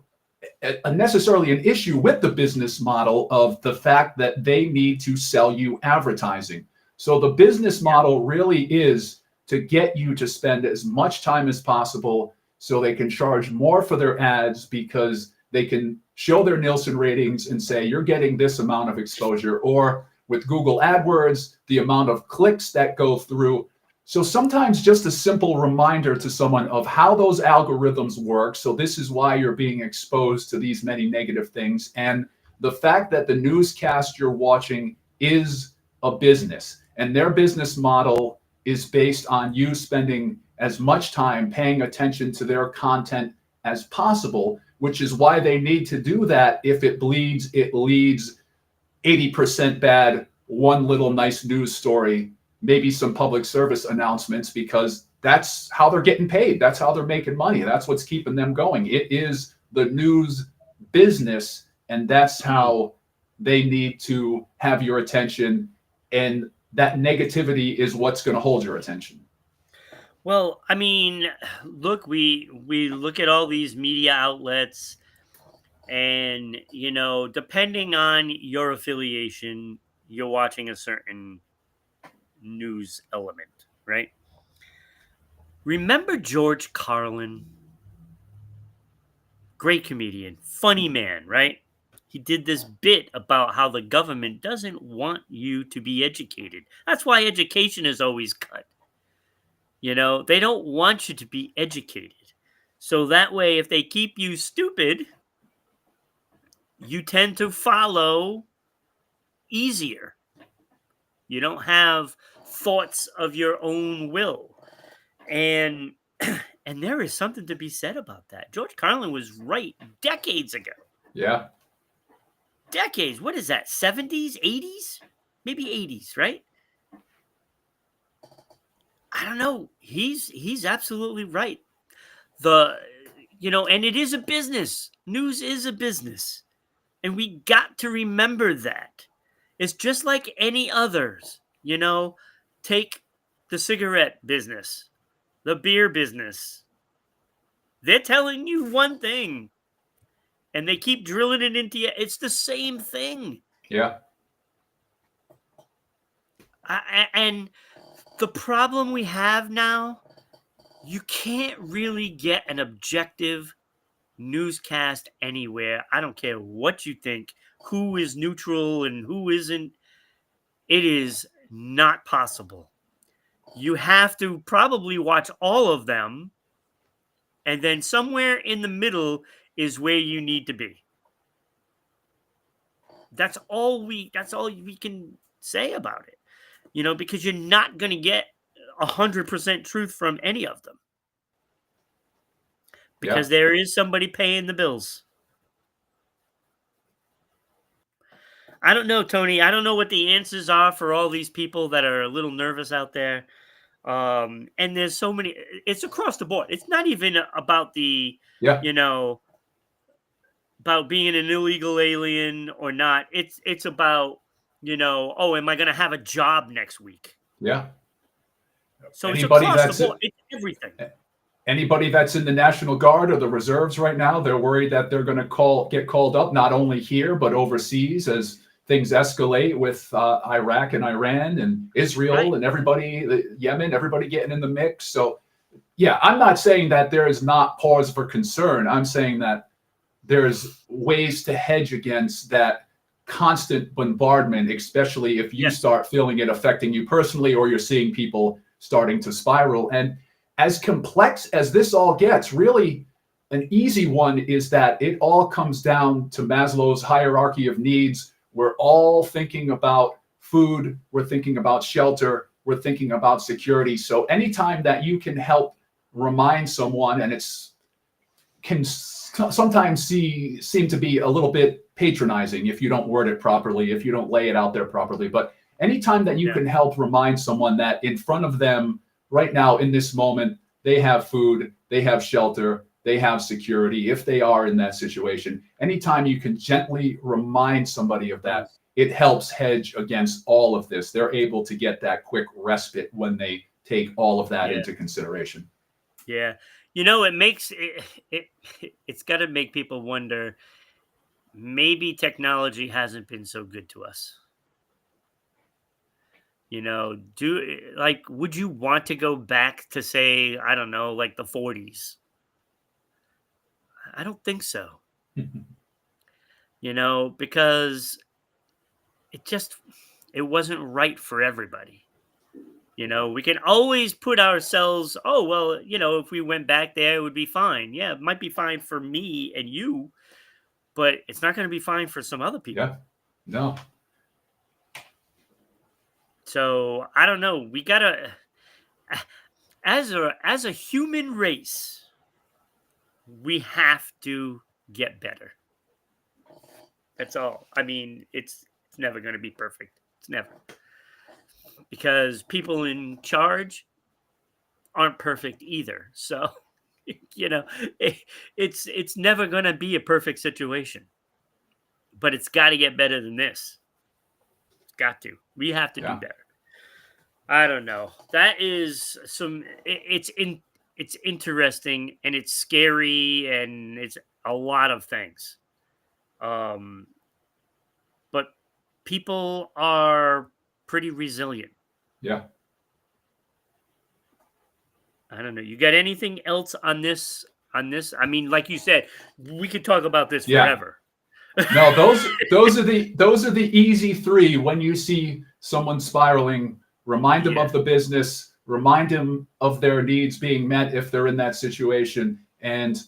necessarily an issue with the business model of the fact that they need to sell you advertising. So the business model really is to get you to spend as much time as possible so they can charge more for their ads because they can show their Nielsen ratings and say, you're getting this amount of exposure. Or with Google AdWords, the amount of clicks that go through. So sometimes just a simple reminder to someone of how those algorithms work. So this is why you're being exposed to these many negative things. And the fact that the newscast you're watching is a business, and their business model is based on you spending as much time paying attention to their content as possible, which is why they need to do that. If it bleeds, it leads. 80% bad, one little nice news story, maybe some public service announcements, because that's how they're getting paid. That's how they're making money. That's what's keeping them going. It is the news business, and that's how they need to have your attention. And that negativity is what's going to hold your attention.
well, I mean, look, we look at all these media outlets, and depending on your affiliation, you're watching a certain news element, right? Remember George Carlin? Great comedian, funny man, right? He did this bit about how the government doesn't want you to be educated. That's why education is always cut. They don't want you to be educated. So that way, if they keep you stupid, you tend to follow easier. You don't have thoughts of your own will. And and there is something to be said about that. George Carlin was right decades ago.
Yeah.
Decades. What is that? 70s, 80s? Maybe 80s, right? I don't know. He's absolutely right. And it is a business. News is a business. And we got to remember that. It's just like any others, take the cigarette business, the beer business. They're telling you one thing and they keep drilling it into you. It's the same thing.
Yeah.
And the problem we have now, you can't really get an objective newscast anywhere. I don't care what you think, who is neutral and who isn't. It is not possible. You have to probably watch all of them, and then somewhere in the middle is where you need to be. That's all we can say about it. Because you're not going to get 100% truth from any of them,
Yeah.
because there is somebody paying the bills. I don't know, Tony. I don't know what the answers are for all these people that are a little nervous out there. And there's so many. It's across the board. It's not even about
Yeah.
you know, about being an illegal alien or not. It's about, oh, am I going to have a job next week?
Yeah.
So it's
Anybody
across the
that's
board. It's everything.
Anybody that's in the National Guard or the reserves right now, they're worried that they're going to get called up, not only here, but overseas as things escalate with Iraq and Iran and Israel
Right.
and everybody, Yemen, everybody getting in the mix. So, yeah, I'm not saying that there is not pause for concern. I'm saying that there's ways to hedge against that constant bombardment, especially if you
Yes.
start feeling it affecting you personally or you're seeing people starting to spiral. And as complex as this all gets, really an easy one is that it all comes down to Maslow's hierarchy of needs. We're all thinking about food, we're thinking about shelter, we're thinking about security. So anytime that you can help remind someone, and it's can sometimes seem to be a little bit patronizing if you don't word it properly, if you don't lay it out there properly. But anytime that you can help remind someone that in front of them right now in this moment, they have food, they have shelter, they have security, if they are in that situation, anytime you can gently remind somebody of that, it helps hedge against all of this. They're able to get that quick respite when they take all of that into consideration.
Yeah. It makes it's got to make people wonder, maybe technology hasn't been so good to us. Would you want to go back to, say, I don't know, like the 40s? I don't think so. Because it wasn't right for everybody. We can always put ourselves, oh, well, if we went back there, it would be fine. Yeah, it might be fine for me and you, but it's not going to be fine for some other people.
Yeah, no.
So I don't know. We gotta, as a human race, we have to get better. That's all. I mean, it's never going to be perfect. It's never, because people in charge aren't perfect either. So, it's never going to be a perfect situation. But it's got to get better than this. It's got to. We have to do better. I don't know. That is it's interesting, and it's scary, and it's a lot of things. But people are pretty resilient.
Yeah.
I don't know. You got anything else on this? I mean, like you said, we could talk about this forever.
No, those are the easy three. When you see someone spiraling, remind them of the business, remind them of their needs being met if they're in that situation, and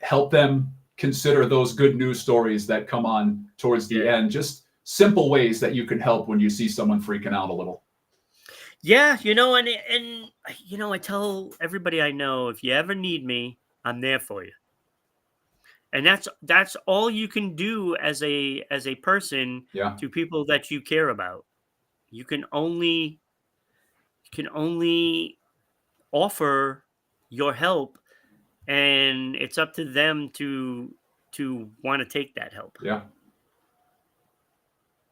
help them consider those good news stories that come on towards the end. Just simple ways that you can help when you see someone freaking out a little.
Yeah, and I tell everybody I know, if you ever need me, I'm there for you. And that's all you can do as a person to people that you care about. You can only offer your help, and it's up to them to want to take that help.
Yeah.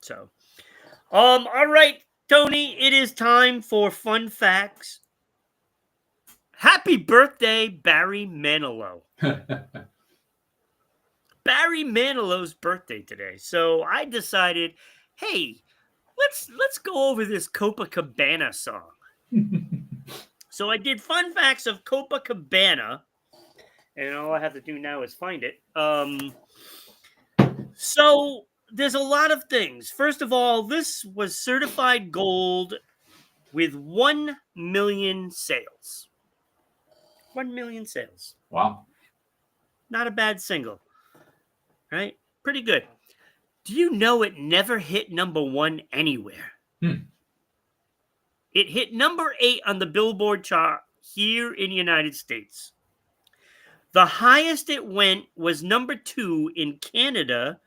So, all right, Tony, it is time for fun facts. Happy birthday, Barry Manilow. Barry Manilow's birthday today. So I decided, hey, let's go over this Copacabana song. So I did fun facts of Copacabana, and all I have to do now is find it. So there's a lot of things. First of all, this was certified gold with 1 million sales. 1 million sales.
Wow.
Not a bad single, right? Pretty good. Do you know it never hit number 1 anywhere? It hit number 8 on the Billboard chart here in the United States. The highest it went was number 2 in Canada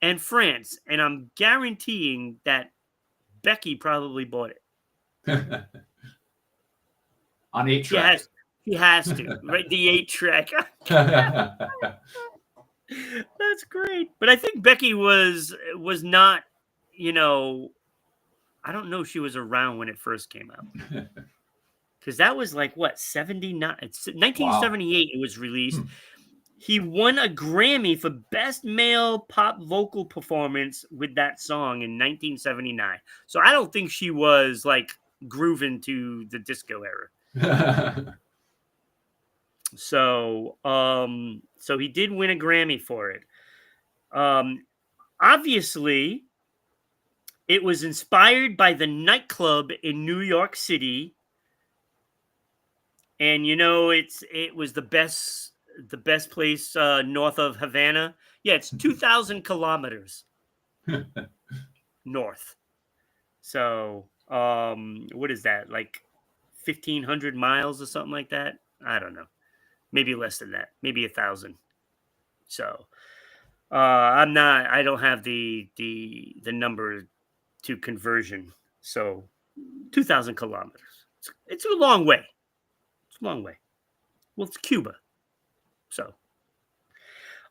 and France, and I'm guaranteeing that Becky probably bought it.
On 8-track.
She has to, right? The 8-track. That's great. But I think Becky was not, I don't know if she was around when it first came out. Because that was like, what, 79? It's 1978 it was released. He won a Grammy for Best Male Pop Vocal Performance with that song in 1979. So I don't think she was like grooving to the disco era. So he did win a Grammy for it. Obviously, it was inspired by the nightclub in New York City. And it was the best place north of Havana. Yeah, it's 2,000 kilometers north. So, what is that? Like 1,500 miles or something like that? I don't know. Maybe less than that. Maybe 1,000. So, I don't have the number to conversion. So, 2,000 kilometers. It's a long way. It's a long way. Well, it's Cuba. So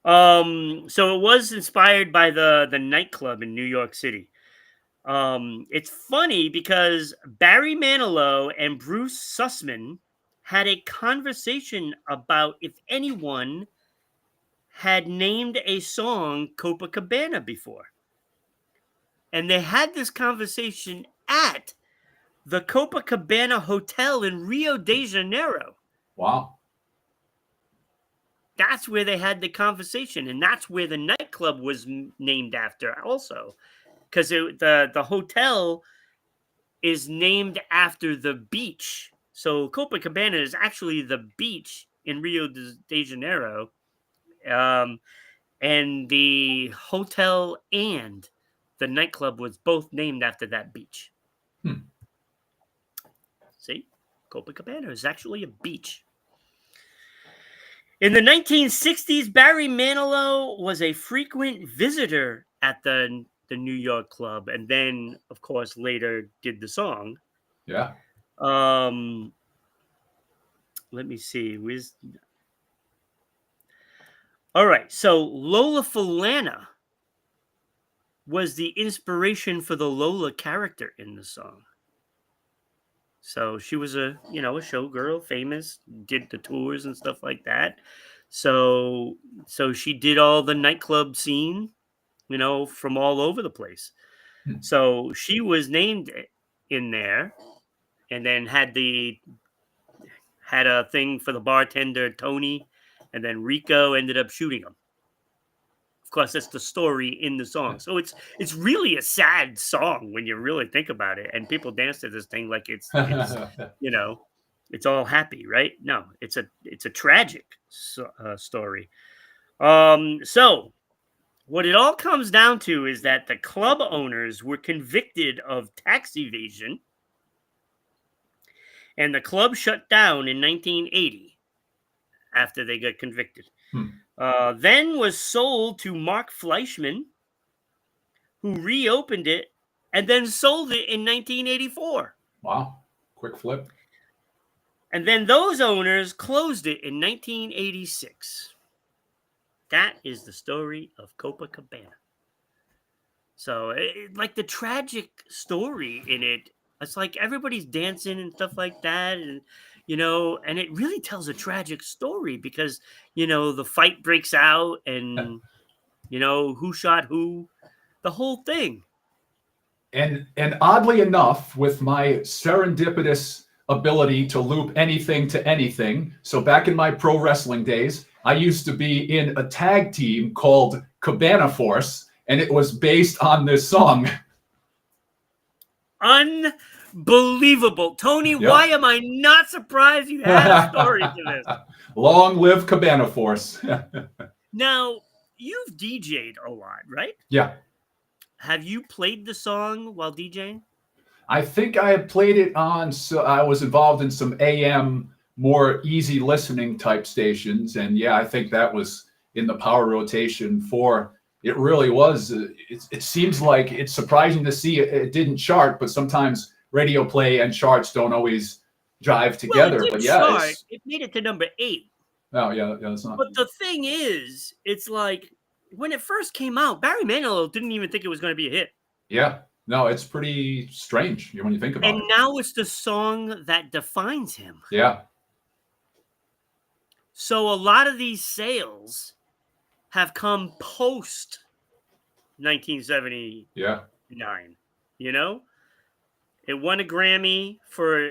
it was inspired by the nightclub in New York City. It's funny because Barry Manilow and Bruce Sussman had a conversation about if anyone had named a song Copacabana before. And they had this conversation at the Copacabana Hotel in Rio de Janeiro.
Wow.
That's where they had the conversation, and that's where the nightclub was named after also, because the hotel is named after the beach. So Copacabana is actually the beach in Rio de Janeiro, and the hotel and the nightclub was both named after that beach. See, Copacabana is actually a beach. In the 1960s, Barry Manilow was a frequent visitor at the New York club, and then, of course, later did the song.
Yeah.
Let me see. All right. So Lola Falana was the inspiration for the Lola character in the song. So she was a showgirl, famous, did the tours and stuff like that. So she did all the nightclub scene, from all over the place. So she was named in there, and then had a thing for the bartender Tony, and then Rico ended up shooting him. Of course, that's the story in the song. So it's really a sad song when you really think about it, and people dance to this thing like it's it's all happy, right? No, it's a tragic story. So what it all comes down to is that the club owners were convicted of tax evasion, and the club shut down in 1980 after they got convicted. Then was sold to Mark Fleischman, who reopened it and then sold it in 1984.
Wow. Quick flip.
And then those owners closed it in 1986. That is the story of Copacabana. So, like the tragic story in it, it's like everybody's dancing and stuff like that. And, and it really tells a tragic story because, the fight breaks out and, who shot who, the whole thing.
And oddly enough, with my serendipitous ability to loop anything to anything, so back in my pro wrestling days, I used to be in a tag team called Cabana Force, and it was based on this song.
Unbelievable. Tony,
Yep.
why am I not surprised you had a story to this?
Long live Cabana Force.
Now, you've DJ'd a lot, right?
Yeah.
Have you played the song while DJing?
I think I had played it on, so I was involved in some AM, more easy listening type stations. And yeah, I think that was in the power rotation for, it really was. It seems like it's surprising to see it didn't chart, but sometimes radio play and charts don't always jive together.
Well, it did
but yeah,
chart.
it's,
It made it to number 8.
oh yeah, that's not.
But the thing is, it's like when it first came out, Barry Manilow didn't even think it was going to be a hit.
Yeah. No, it's pretty strange when you think about it.
And now it's the song that defines him.
Yeah.
So a lot of these sales have come post 1979.
Yeah.
You know, it won a Grammy for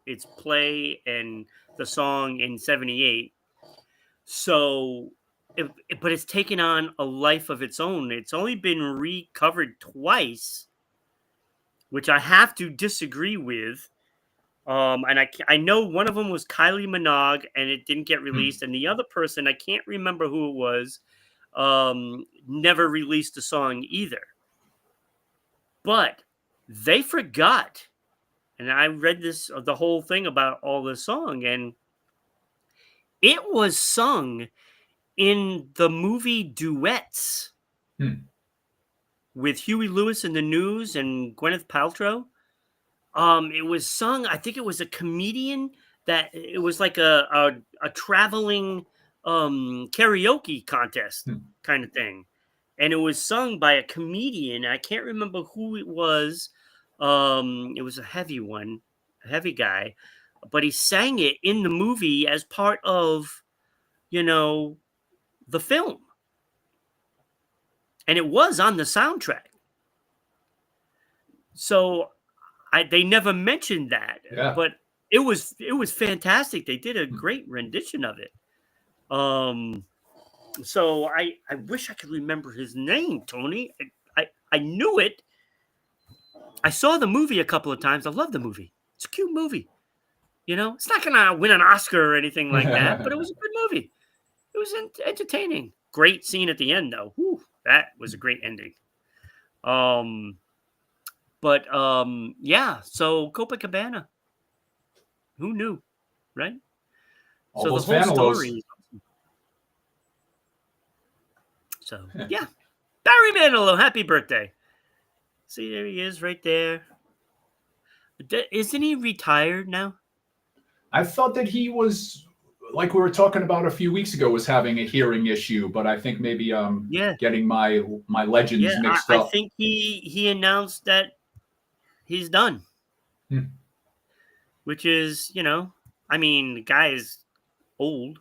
its play and the song in 78. So, but it's taken on a life of its own. It's only been recovered twice, which I have to disagree with. And I know one of them was Kylie Minogue, and it didn't get released, and the other person, I can't remember who it was, never released the song either. But they forgot, and I read the whole thing about all this song, and it was sung in the movie Duets with Huey Lewis and the News and Gwyneth Paltrow. It was sung, I think it was a comedian that it was like a traveling karaoke contest kind of thing. And it was sung by a comedian. I can't remember who it was. It was a heavy one, a heavy guy, but he sang it in the movie as part of, the film. And it was on the soundtrack. So they never mentioned that, but it was fantastic. They did a great rendition of it. So I wish I could remember his name, Tony. I knew it. I saw the movie a couple of times. I love the movie. It's a cute movie. It's not gonna win an Oscar or anything like that, but it was a good movie. It was entertaining. Great scene at the end, though. Whew, that was a great ending. But yeah. So Copacabana. Who knew, right?
All
so
those
the whole
Manilows.
story. So yeah, Barry Manilow, happy birthday! See, there he is, right there. Isn't he retired now?
I thought that he was, like we were talking about a few weeks ago, was having a hearing issue, but I think maybe getting my legends mixed up.
I think he announced that he's done, which is, I mean, the guy is old,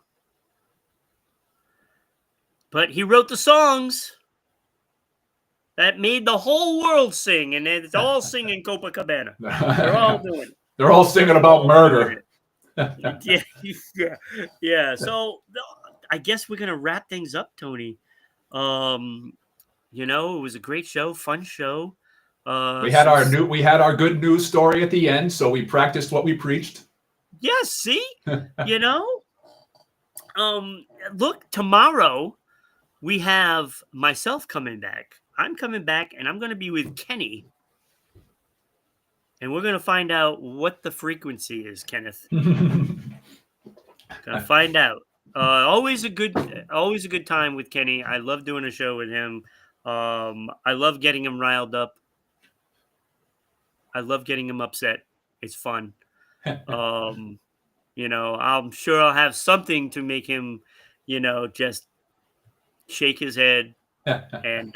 but he wrote the songs that made the whole world sing, and it's all singing Copacabana. They're all doing it.
They're all singing about murder.
Yeah. So I guess we're gonna wrap things up, Tony. It was a great show, fun show.
We had our good news story at the end, so we practiced what we preached.
Yeah, see, look, tomorrow we have myself coming back. I'm coming back, and I'm going to be with Kenny, and we're going to find out what the frequency is, Kenneth. Gonna find out. Always a good time with Kenny. I love doing a show with him. I love getting him riled up. I love getting him upset. It's fun. I'm sure I'll have something to make him, just shake his head. And,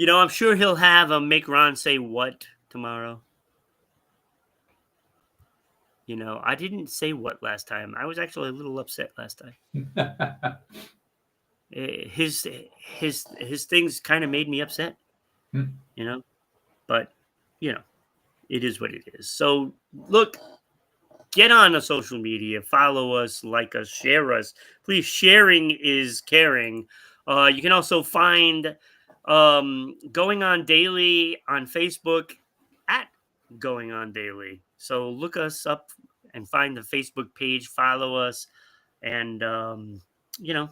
I'm sure he'll have a make Ron say what tomorrow. I didn't say what last time. I was actually a little upset last time. his things kind of made me upset,
Hmm.
you know. But you know, it is what it is. So look, get on the social media, follow us, like us, share us. Please, sharing is caring. You can also find Going On Daily on Facebook at Going On Daily. So look us up and find the Facebook page, follow us, and you know,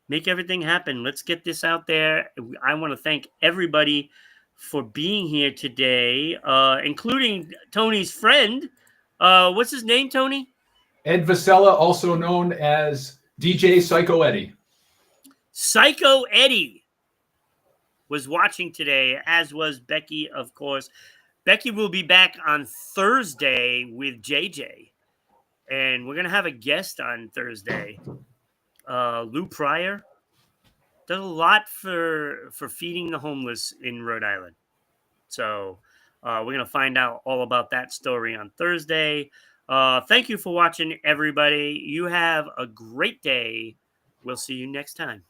make everything happen. Let's get this out there. I want to thank everybody for being here today, including Tony's friend. What's his name, Tony?
Ed Vasella, also known as DJ Psycho Eddie.
Psycho Eddie was watching today, as was Becky, of course. Becky will be back on Thursday with JJ, and we're gonna have a guest on Thursday. Lou Pryor does a lot for feeding the homeless in Rhode Island. So we're going to find out all about that story on Thursday. Thank you for watching, everybody. You have a great day. We'll see you next time.